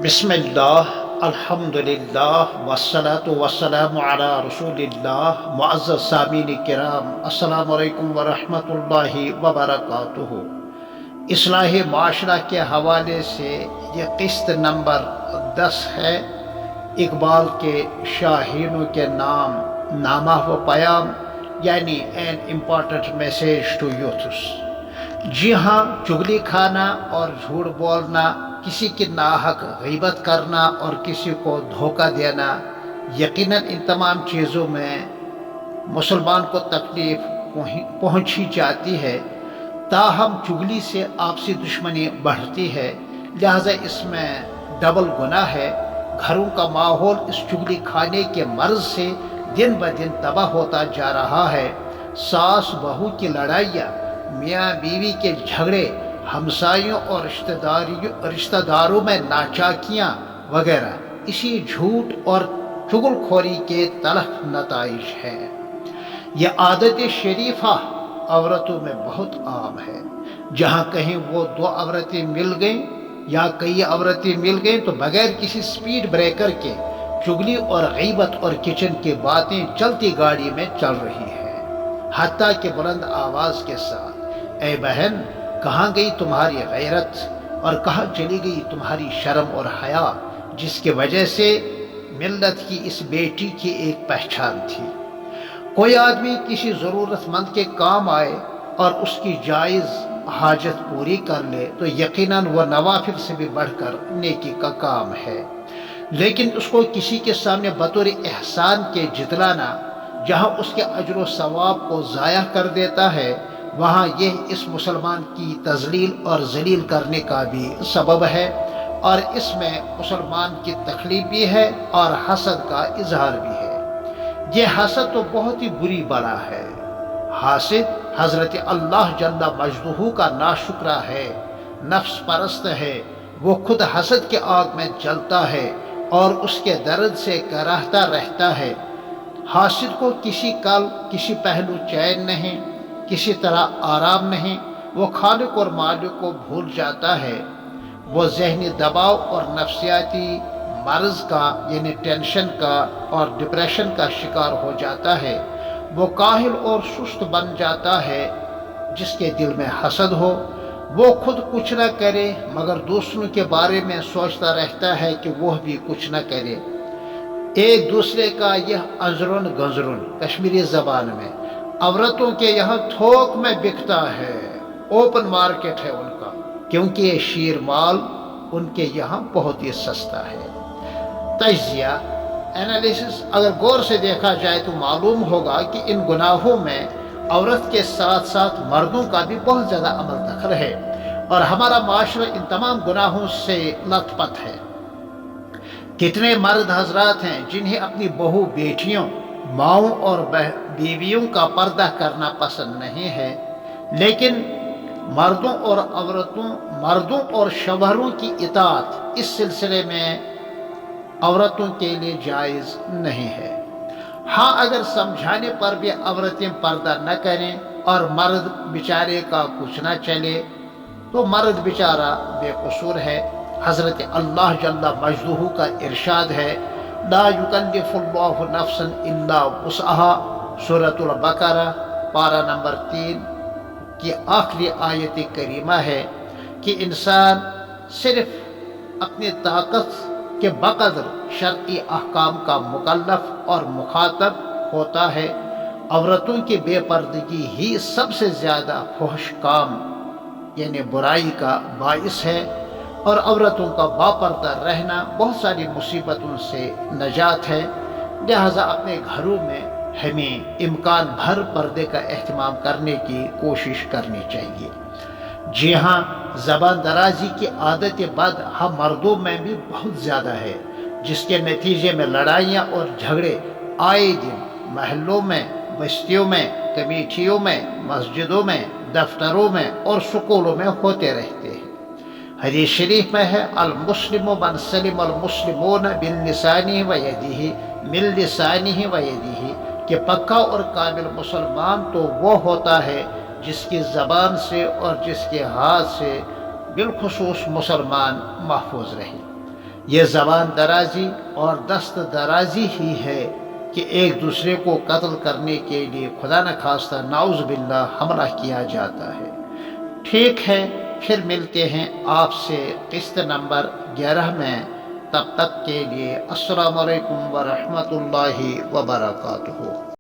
بسم اللہ، الحمدللہ والصلاة والسلام علی رسول اللہ۔ معزز سامعین کرام، السلام علیکم ورحمۃ اللہ وبرکاتہ۔ اصلاح معاشرہ کے حوالے سے یہ قسط نمبر 10 ہے۔ اقبال کے شاہینوں کے نام نامہ و پیام، یعنی an important message to youths. جی ہاں، چغلی کھانا اور جھوٹ بولنا، کسی کی ناحق غیبت کرنا اور کسی کو دھوکہ دینا، یقیناً ان تمام چیزوں میں مسلمان کو تکلیف پہنچی جاتی ہے۔ تاہم چغلی سے آپسی دشمنی بڑھتی ہے، لہذا اس میں ڈبل گناہ ہے۔ گھروں کا ماحول اس چغلی کھانے کے مرض سے دن بدن تباہ ہوتا جا رہا ہے۔ ساس بہو کی لڑائیاں، میاں بیوی کے جھگڑے، ہمسایوں اور رشتہ داروں میں ناچاکیاں وغیرہ اسی جھوٹ اور چغل خوری کے تلخ نتائج ہیں۔ یہ عادت شریفہ عورتوں میں بہت عام ہے۔ جہاں کہیں وہ 2 عورتیں مل گئیں یا کئی عورتیں مل گئیں تو بغیر کسی سپیڈ بریکر کے چغلی اور غیبت اور کچن کی باتیں چلتی گاڑی میں چل رہی ہیں، حتیٰ کہ بلند آواز کے ساتھ، اے بہن کہاں گئی تمہاری غیرت، اور کہاں چلی گئی تمہاری شرم اور حیا، جس کی وجہ سے ملت کی اس بیٹی کی ایک پہچان تھی۔ کوئی آدمی کسی ضرورت مند کے کام آئے اور اس کی جائز حاجت پوری کر لے تو یقیناً وہ نوافل سے بھی بڑھ کر نیکی کا کام ہے، لیکن اس کو کسی کے سامنے بطور احسان کے جتلانا، جہاں اس کے اجر و ثواب کو ضائع کر دیتا ہے، وہاں یہ اس مسلمان کی تذلیل اور ذلیل کرنے کا بھی سبب ہے، اور اس میں مسلمان کی تکلیف بھی ہے اور حسد کا اظہار بھی ہے۔ یہ حسد تو بہت ہی بری بلا ہے۔ حاسد حضرت اللہ جل مجدہ کا ناشکرہ ہے، نفس پرست ہے۔ وہ خود حسد کے آگ میں جلتا ہے اور اس کے درد سے کراہتا رہتا ہے۔ حاسد کو کسی کل کسی پہلو چین نہیں، کسی طرح آرام نہیں۔ وہ خالق اور مالک کو بھول جاتا ہے۔ وہ ذہنی دباؤ اور نفسیاتی مرض کا، یعنی ٹینشن کا اور ڈپریشن کا شکار ہو جاتا ہے۔ وہ کاہل اور سست بن جاتا ہے۔ جس کے دل میں حسد ہو وہ خود کچھ نہ کرے مگر دوسروں کے بارے میں سوچتا رہتا ہے کہ وہ بھی کچھ نہ کرے۔ ایک دوسرے کا یہ ازرن گزرن کشمیری زبان میں عورتوں کے یہاں تھوک میں بکتا ہے، اوپن مارکیٹ ہے ان کا، کیونکہ یہ شیر مال ان کے یہاں بہت ہی سستا ہے۔ تجزیہ انالیسس اگر غور سے دیکھا جائے تو معلوم ہوگا کہ ان گناہوں میں عورت کے ساتھ ساتھ مردوں کا بھی بہت زیادہ عمل دخل ہے، اور ہمارا معاشرہ ان تمام گناہوں سے لت پت ہے۔ کتنے مرد حضرات ہیں جنہیں اپنی بہو بیٹیوں، ماؤں اور بیویوں کا پردہ کرنا پسند نہیں ہے، لیکن مردوں اور شوہروں کی اطاعت اس سلسلے میں عورتوں کے لیے جائز نہیں ہے۔ ہاں، اگر سمجھانے پر بھی عورتیں پردہ نہ کریں اور مرد بیچارے کا کچھ نہ چلے تو مرد بیچارہ بے قصور ہے۔ حضرت اللہ جل مجدہ کا ارشاد ہے، لا یکلف اللہ نفسا الا وسعها، سورۃ البقرہ پارہ نمبر 3 کی آخری آیت کریمہ ہے کہ انسان صرف اپنی طاقت کے بقدر شرعی احکام کا مکلف اور مخاطب ہوتا ہے۔ عورتوں کی بے پردگی ہی سب سے زیادہ فحش کام، یعنی برائی کا باعث ہے، اور عورتوں کا باپردہ رہنا بہت ساری مصیبتوں سے نجات ہے۔ لہذا اپنے گھروں میں ہمیں امکان بھر پردے کا اہتمام کرنے کی کوشش کرنی چاہیے۔ جی ہاں، زبان درازی کی عادت بد ہم مردوں میں بھی بہت زیادہ ہے، جس کے نتیجے میں لڑائیاں اور جھگڑے آئے دن محلوں میں، بستیوں میں، کمیٹیوں میں، مسجدوں میں، دفتروں میں اور سکولوں میں ہوتے رہتے ہیں۔ حدیث شریف میں ہے، المسلم من سلم المسلمون باللسانہ ویدہ، من لسانہ ویدہ، کہ پکا اور کامل مسلمان تو وہ ہوتا ہے جس کی زبان سے اور جس کے ہاتھ سے بالخصوص مسلمان محفوظ رہے۔ یہ زبان درازی اور دست درازی ہی ہے کہ ایک دوسرے کو قتل کرنے کے لیے خدا نخواستہ نعوذ باللہ حملہ کیا جاتا ہے۔ ٹھیک ہے، پھر ملتے ہیں آپ سے قسط نمبر 11 میں، تب تک کے لیے السلام علیکم ورحمۃ اللہ وبرکاتہ۔